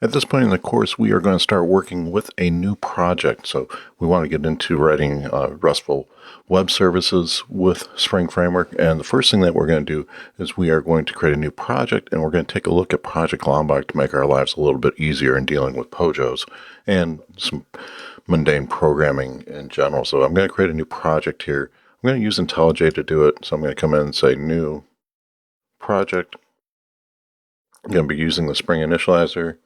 At this point in the course, we are going to start working with a new project. So we want to get into writing RESTful web services with Spring Framework. And the first thing that we're going to do is we are going to create a new project, and we're going to take a look at Project Lombok to make our lives a little bit easier in dealing with POJOs and some mundane programming in general. So I'm going to create a new project here. I'm going to use IntelliJ to do it. So I'm going to come in and say new project. I'm going to be using the Spring Initializer.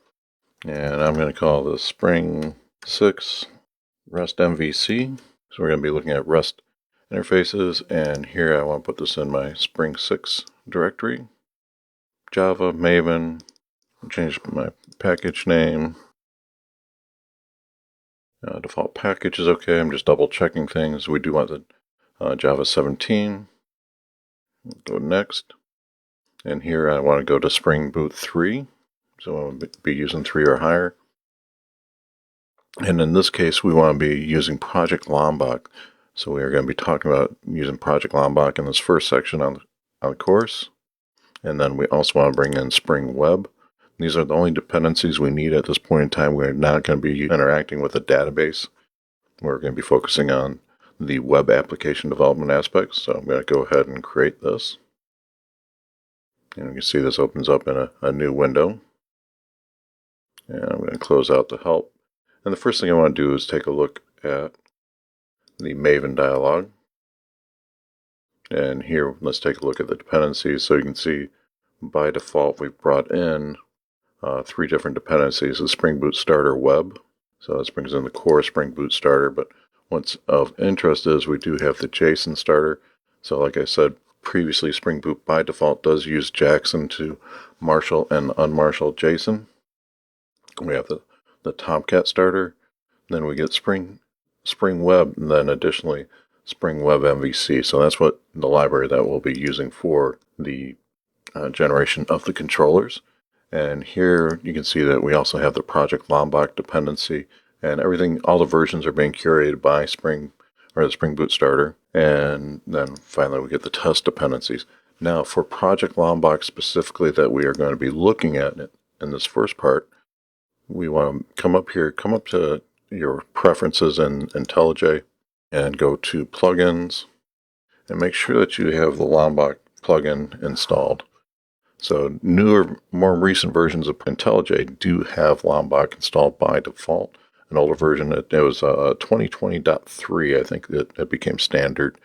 And I'm going to call this Spring 6 REST MVC. So we're going to be looking at REST interfaces. And here I want to put this in my Spring 6 directory. Java, Maven. Change my package name. Default package is okay. I'm just double checking things. We do want the Java 17. Go next. And here I want to go to Spring Boot 3. So I'll be using 3 or higher. And in this case, we want to be using Project Lombok. So we are going to be talking about using Project Lombok in this first section on the course. And then we also want to bring in Spring Web. These are the only dependencies we need at this point in time. We're not going to be interacting with a database. We're going to be focusing on the web application development aspects. So I'm going to go ahead and create this. And you can see this opens up in a new window. And I'm going to close out the help. And the first thing I want to do is take a look at the Maven dialog. And here, let's take a look at the dependencies. So you can see by default, we've brought in 3 different dependencies. The Spring Boot Starter Web. So this brings in the core Spring Boot Starter. But what's of interest is we do have the JSON starter. So like I said previously, Spring Boot by default does use Jackson to marshal and unmarshal JSON. We have the Tomcat starter, then we get Spring Web, and then additionally Spring Web MVC. So that's what the library that we'll be using for the generation of the controllers. And here you can see that we also have the Project Lombok dependency, and everything, all the versions are being curated by the Spring Boot starter. And then finally we get the test dependencies. Now for Project Lombok specifically that we are going to be looking at in this first part, we want to come up to your preferences in IntelliJ and go to plugins and make sure that you have the Lombok plugin installed. So newer, more recent versions of IntelliJ do have Lombok installed by default. An older version, it was 2020.3, I think it became standard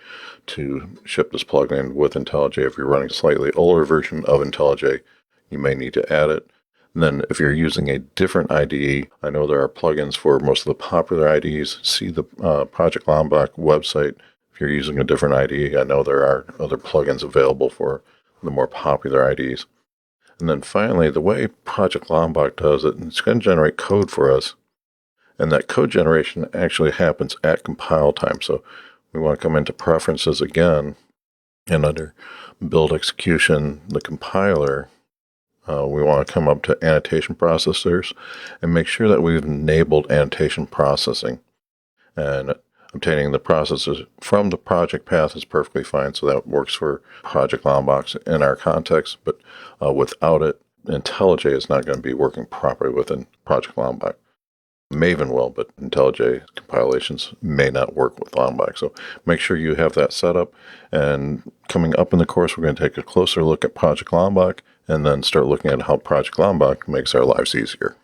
to ship this plugin with IntelliJ. If you're running a slightly older version of IntelliJ, you may need to add it. And then if you're using a different IDE, I know there are plugins for most of the popular IDEs. See the Project Lombok website. If you're using a different IDE, I know there are other plugins available for the more popular IDEs. And then finally, the way Project Lombok does it, it's going to generate code for us. And that code generation actually happens at compile time. So we want to come into preferences again, and under build execution, the compiler, we want to come up to annotation processors and make sure that we've enabled annotation processing. And obtaining the processes from the project path is perfectly fine, so that works for Project Lombok in our context. But without it, IntelliJ is not going to be working properly within Project Lombok. Maven will, but IntelliJ compilations may not work with Lombok. So make sure you have that set up. And coming up in the course, we're going to take a closer look at Project Lombok and then start looking at how Project Lombok makes our lives easier.